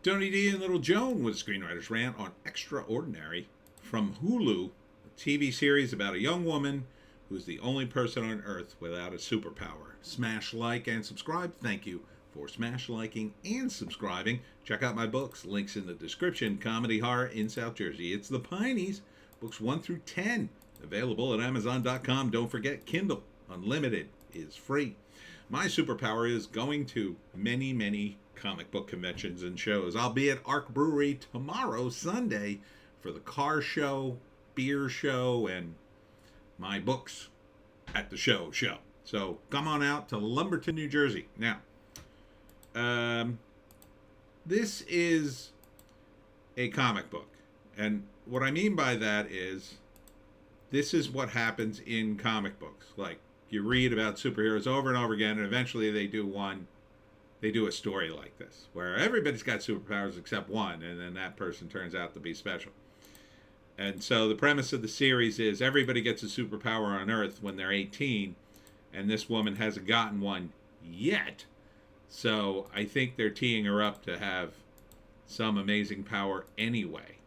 Tony D and Little Joan with Screenwriter's Rant on Extraordinary from Hulu, a TV series about a young woman who's the only person on Earth without a superpower. Smash like and subscribe. Thank you for smash liking and subscribing. Check out my books. Links in the description. Comedy Horror in South Jersey. It's the Pineys. Books 1 through 10. Available at Amazon.com. Don't forget, Kindle Unlimited is free. My superpower is going to many, many comic book conventions and shows. I'll be at Arc Brewery tomorrow, Sunday, for the car show, beer show, and my books at the show. So come on out to Lumberton, New Jersey. Now, this is a comic book. And what I mean by that is this is what happens in comic books. Like, you read about superheroes over and over again, and eventually they do a story like this, where everybody's got superpowers except one, and then that person turns out to be special. And so the premise of the series is everybody gets a superpower on Earth when they're 18, and this woman hasn't gotten one yet. So I think they're teeing her up to have some amazing power anyway.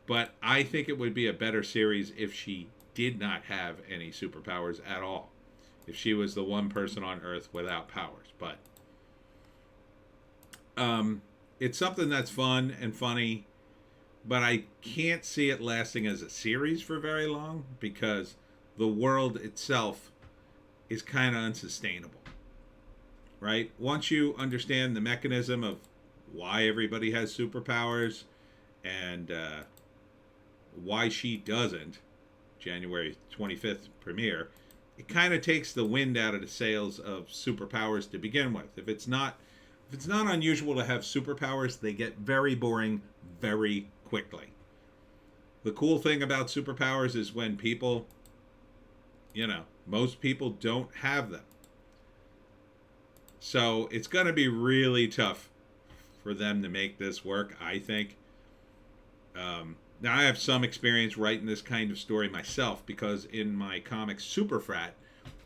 But I think it would be a better series if she did not have any superpowers at all. If she was the one person on Earth without powers. But it's something that's fun and funny, but I can't see it lasting as a series for very long because the world itself is kind of unsustainable. Right? Once you understand the mechanism of why everybody has superpowers and why she doesn't, January 25th premiere, it kind of takes the wind out of the sails of superpowers to begin with. If it's not unusual to have superpowers, they get very boring very quickly. The cool thing about superpowers is when people, most people don't have them. So it's going to be really tough for them to make this work, I think. Now, I have some experience writing this kind of story myself because in my comic Super Frat,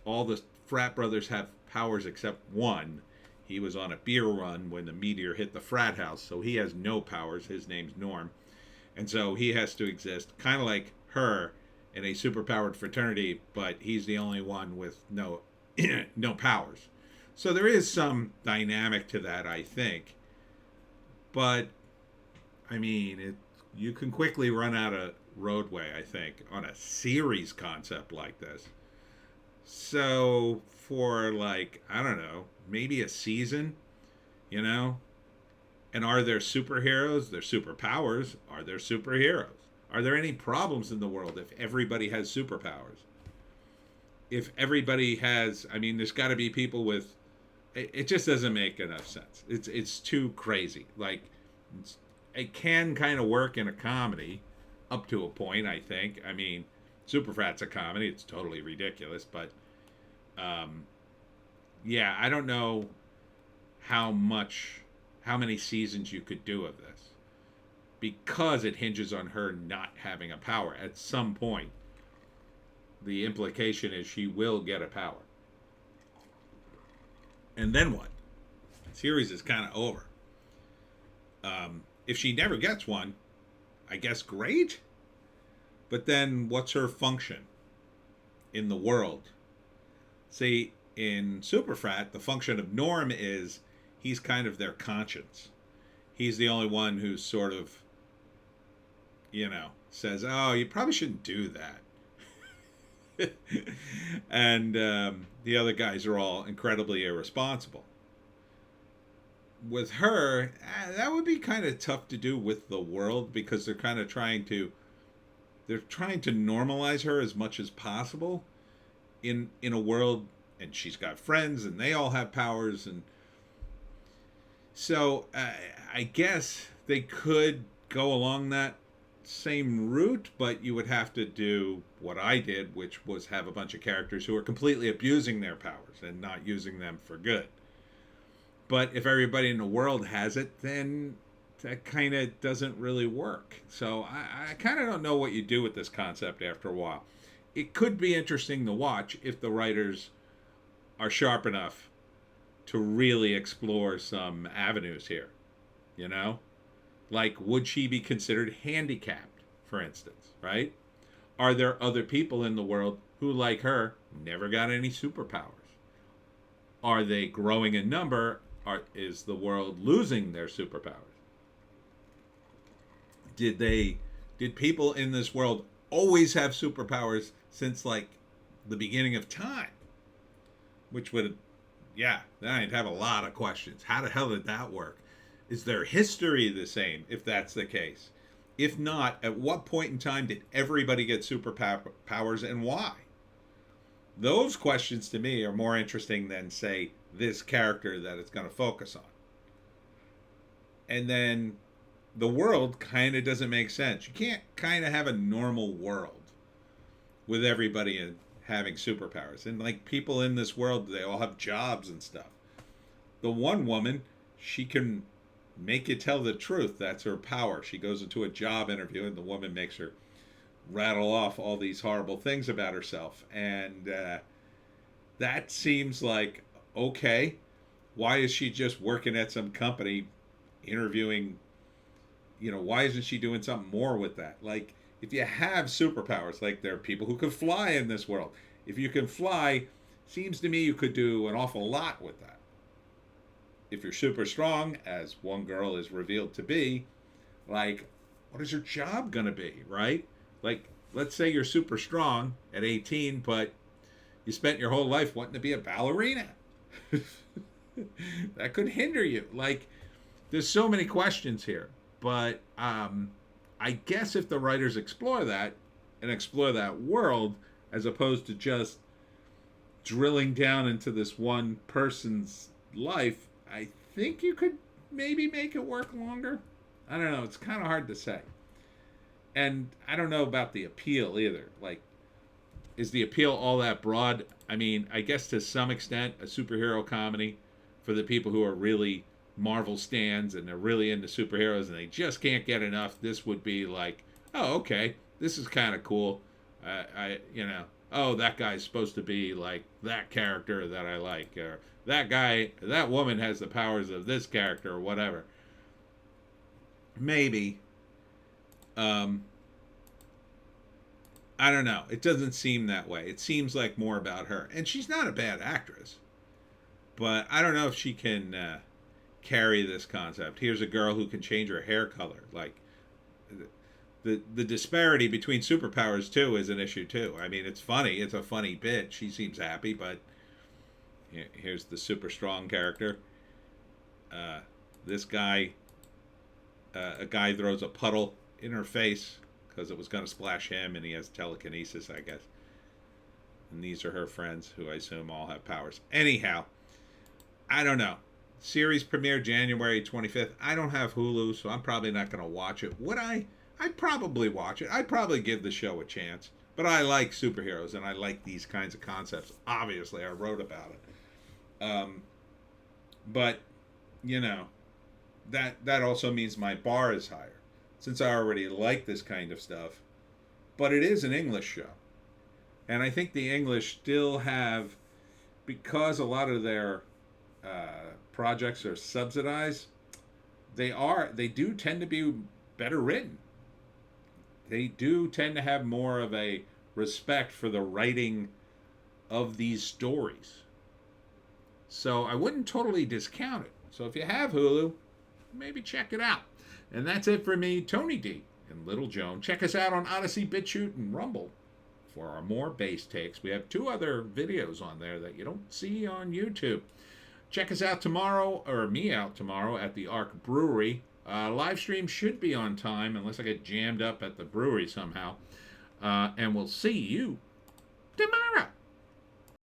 all the frat brothers have powers except one. He was on a beer run when the meteor hit the frat house, so he has no powers. His name's Norm. And so he has to exist kind of like her in a superpowered fraternity, but he's the only one with no powers. So there is some dynamic to that, I think. But, I mean, you can quickly run out of roadway, I think, on a series concept like this. So for I don't know, maybe a season, And are there superheroes? There's superpowers. Are there superheroes? Are there any problems in the world if everybody has superpowers? If everybody has, there's got to be people with. It just doesn't make enough sense. It's too crazy. It can kind of work in a comedy up to a point, I think. Superfrat's a comedy. It's totally ridiculous. But, yeah, I don't know how many seasons you could do of this. Because it hinges on her not having a power. At some point, the implication is she will get a power. And then what? The series is kind of over. If she never gets one, I guess great. But then what's her function in the world? See, in Superfrat, the function of Norm is he's kind of their conscience. He's the only one who's sort of, says, oh, you probably shouldn't do that. And the other guys are all incredibly irresponsible. With her, that would be kind of tough to do with the world because they're kind of trying to normalize her as much as possible in a world, and she's got friends and they all have powers, and so I guess they could go along that same route, but you would have to do what I did, which was have a bunch of characters who are completely abusing their powers and not using them for good. But if everybody in the world has it, then that kind of doesn't really work. So I kind of don't know what you do with this concept after a while. It could be interesting to watch if the writers are sharp enough to really explore some avenues here. you know? Like, would she be considered handicapped, for instance, right? Are there other people in the world who, like her, never got any superpowers? Are they growing in number? Is the world losing their superpowers? Did people in this world always have superpowers since like the beginning of time? Which would, yeah, then I'd have a lot of questions. How the hell did that work? Is their history the same if that's the case? If not, at what point in time did everybody get superpowers and why? Those questions to me are more interesting than, say, this character that it's going to focus on. And then the world kind of doesn't make sense. You can't kind of have a normal world with everybody having superpowers. And like people in this world, they all have jobs and stuff. The one woman, she can make you tell the truth. That's her power. She goes into a job interview and the woman makes her rattle off all these horrible things about herself. And that seems like, okay, why is she just working at some company interviewing? Why isn't she doing something more with that? Like, if you have superpowers, like there are people who can fly in this world. If you can fly, seems to me you could do an awful lot with that. If you're super strong, as one girl is revealed to be, like, what is your job going to be, right? Like, let's say you're super strong at 18, but you spent your whole life wanting to be a ballerina. That could hinder you. Like, there's so many questions here. But I guess if the writers explore that and explore that world, as opposed to just drilling down into this one person's life, I think you could maybe make it work longer. I don't know. It's kind of hard to say. And I don't know about the appeal either. Like, is the appeal all that broad? I mean, I guess to some extent, a superhero comedy for the people who are really Marvel stans and they're really into superheroes and they just can't get enough. This would be like, oh, okay, this is kind of cool. Oh, that guy's supposed to be like that character that I like, or that woman has the powers of this character, or whatever. Maybe. I don't know. It doesn't seem that way. It seems like more about her, and she's not a bad actress, but I don't know if she can carry this concept. Here's a girl who can change her hair color. Like, the disparity between superpowers too is an issue too. I mean, it's funny. It's a funny bit. She seems happy, but here's the super strong character. This guy, a guy throws a puddle in her face because it was going to splash him, and he has telekinesis, I guess. And these are her friends, who I assume all have powers. Anyhow, I don't know. Series premiere January 25th. I don't have Hulu, so I'm probably not going to watch it. Would I? I'd probably watch it. I'd probably give the show a chance. But I like superheroes, and I like these kinds of concepts. Obviously, I wrote about it. But, that also means my bar is higher, since I already like this kind of stuff. But it is an English show. And I think the English still have, because a lot of their projects are subsidized, they do tend to be better written. They do tend to have more of a respect for the writing of these stories. So I wouldn't totally discount it. So if you have Hulu, maybe check it out. And that's it for me, Tony D and Little Joan. Check us out on Odysee, Bitchute, and Rumble for our more base takes. We have 2 other videos on there that you don't see on YouTube. Check us out tomorrow, or me out tomorrow, at the Ark Brewery. Live stream should be on time, unless I get jammed up at the brewery somehow. And we'll see you tomorrow.